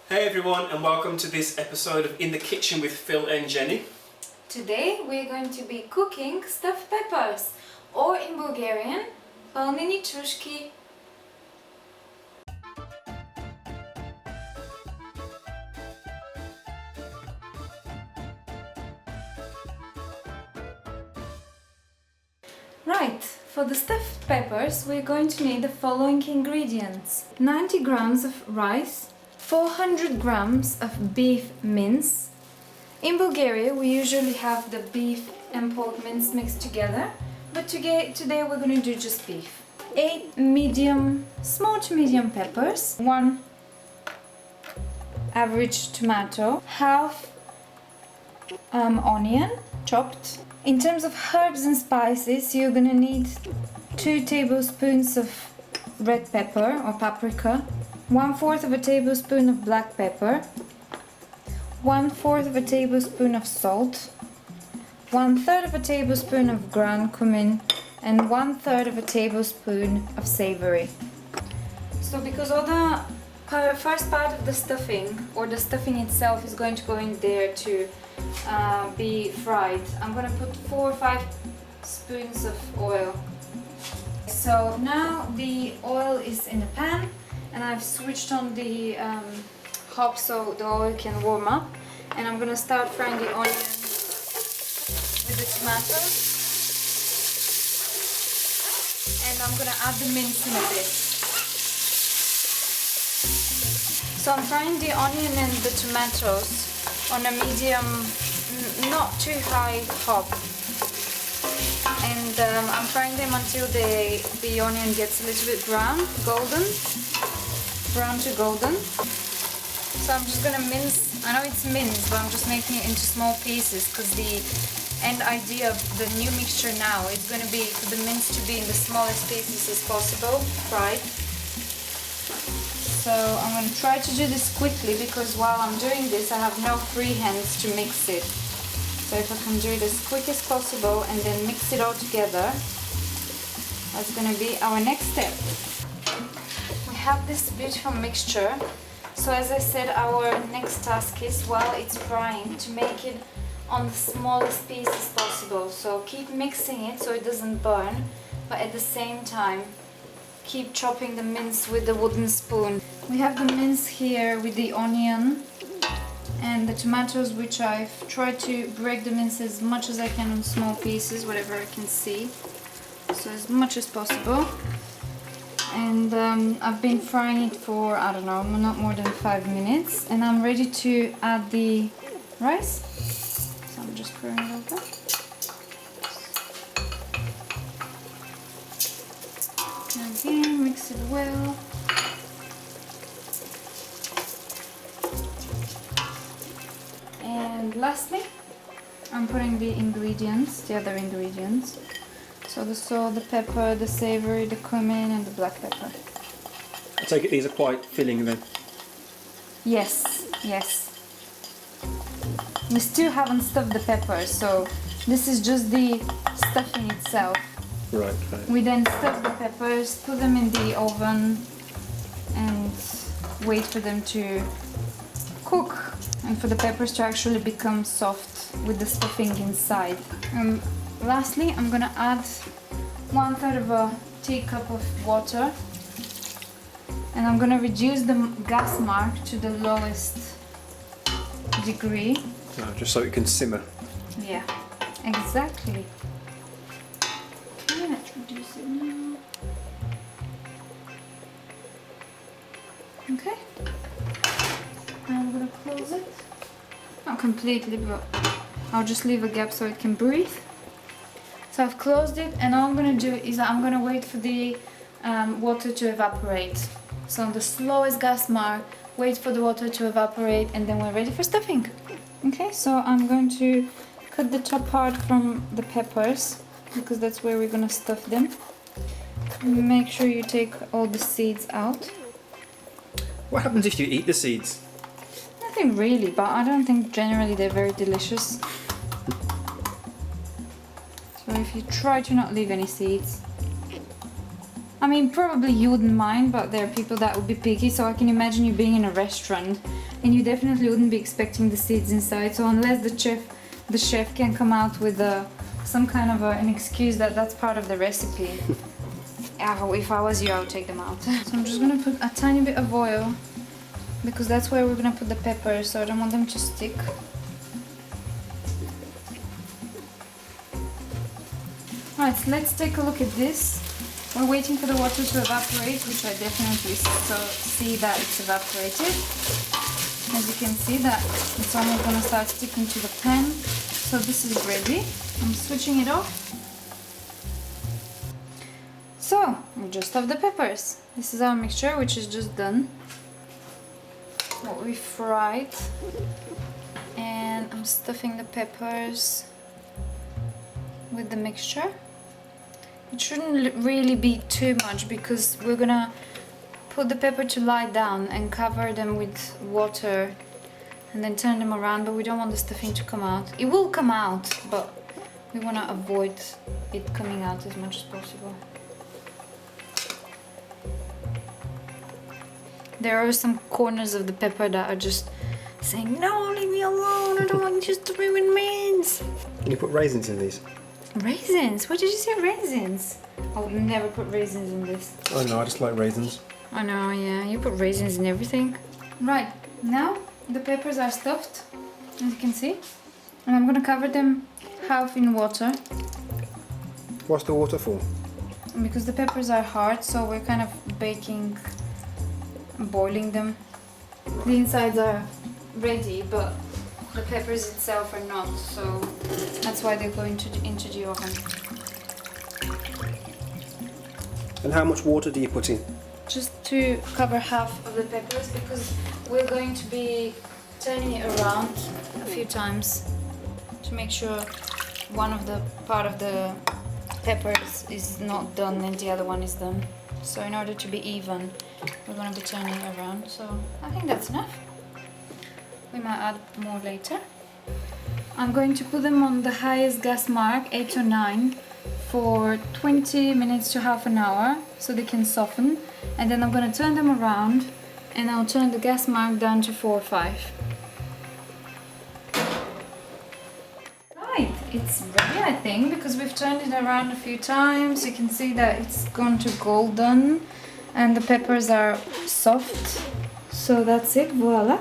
Hey everyone, and welcome to this episode of In the Kitchen with Phil and Jenny. Today we're going to be cooking stuffed peppers, or in Bulgarian, Palneni Chushki. Right, for the stuffed peppers we're going to need the following ingredients: 90 grams of rice, 400 grams of beef mince. In Bulgaria we usually have the beef and pork mince mixed together, but today we're going to do just beef. 8 small to medium peppers, 1 average tomato, half onion chopped. In terms of herbs and spices, you're going to need 2 tablespoons of red pepper or paprika, 1/4 of a tablespoon of black pepper, 1/4 of a tablespoon of salt, 1/3 of a tablespoon of ground cumin, and 1/3 of a tablespoon of savory. So because all the first part of the stuffing, or the stuffing itself, is going to go in there to be fried, I'm going to put 4 or 5 spoons of oil. So now the oil is in the pan, and I've switched on the hob so the oil can warm up, and I'm going to start frying the onion with the tomatoes, and I'm going to add the mince in a bit. So I'm frying the onion and the tomatoes on a medium, not too high hob, and I'm frying them until the onion gets a little bit brown to golden. So I'm just gonna mince. I know it's mince, but I'm just making it into small pieces because the end idea of the new mixture now is going to be for the mince to be in the smallest pieces as possible, fried. So I'm going to try to do this quickly because while I'm doing this I have no free hands to mix it. So if I can do it as quick as possible and then mix it all together, that's going to be our next step. We have this beautiful mixture. So as I said, our next task is, while it's frying, to make it on the smallest pieces possible. So keep mixing it so it doesn't burn, but at the same time keep chopping the mince with the wooden spoon. We have the mince here with the onion and the tomatoes, which I've tried to break the mince as much as I can on small pieces, whatever I can see, so as much as possible. And I've been frying it for, I don't know, not more than 5 minutes, and I'm ready to add the rice. So I'm just pouring it over. Again, mix it well. And lastly, I'm putting the other ingredients. So the salt, the pepper, the savory, the cumin, and the black pepper. I take it these are quite filling then? Yes, yes. We still haven't stuffed the peppers, so this is just the stuffing itself. Right. We then stuff the peppers, put them in the oven, and wait for them to cook, and for the peppers to actually become soft with the stuffing inside. Lastly, I'm gonna add 1/3 of a teacup of water, and I'm gonna reduce the gas mark to the lowest degree. Oh, just so it can simmer. Yeah, exactly. Okay, let's reduce it now. Okay, I'm gonna close it. Not completely, but I'll just leave a gap so it can breathe. So I've closed it, and all I'm going to do is I'm going to wait for the water to evaporate. So on the slowest gas mark, wait for the water to evaporate, and then we're ready for stuffing. Okay, so I'm going to cut the top part from the peppers because that's where we're going to stuff them. Make sure you take all the seeds out. What happens if you eat the seeds? Nothing really, but I don't think generally they're very delicious. So if you try to not leave any seeds. I mean, probably you wouldn't mind, but there are people that would be picky, so I can imagine you being in a restaurant and you definitely wouldn't be expecting the seeds inside. So unless the chef can come out with some kind of an excuse that that's part of the recipe. If I was you, I would take them out. So I'm just gonna put a tiny bit of oil because that's where we're gonna put the peppers, so I don't want them to stick. Alright, so let's take a look at this. We're waiting for the water to evaporate, which I definitely see that it's evaporated. As you can see that it's almost gonna start sticking to the pan. So this is ready. I'm switching it off. So, we just have the peppers. This is our mixture, which is just done. What we fried. And I'm stuffing the peppers with the mixture. It shouldn't really be too much because we're gonna put the pepper to lie down and cover them with water and then turn them around, but we don't want the stuffing to come out. It will come out, but we want to avoid it coming out as much as possible. There are some corners of the pepper that are just saying, no, leave me alone, I don't want you to ruin mince. Can you put raisins in these? Raisins? What did you say, raisins? I would never put raisins in this. Oh no, I just like raisins. I know, yeah, you put raisins in everything. Right, now the peppers are stuffed, as you can see. And I'm gonna cover them half in water. What's the water for? Because the peppers are hard, so we're kind of boiling them. The insides are ready, but the peppers itself are not, so that's why they're going into the oven. And how much water do you put in? Just to cover half of the peppers, because we're going to be turning it around a few times to make sure one of the part of the peppers is not done and the other one is done. So in order to be even, we're going to be turning it around. So I think that's enough. We might add more later. I'm going to put them on the highest gas mark, 8 or 9, for 20 minutes to half an hour so they can soften. And then I'm going to turn them around and I'll turn the gas mark down to 4 or 5. Right, it's ready, I think, because we've turned it around a few times. You can see that it's gone to golden and the peppers are soft. So that's it, voila.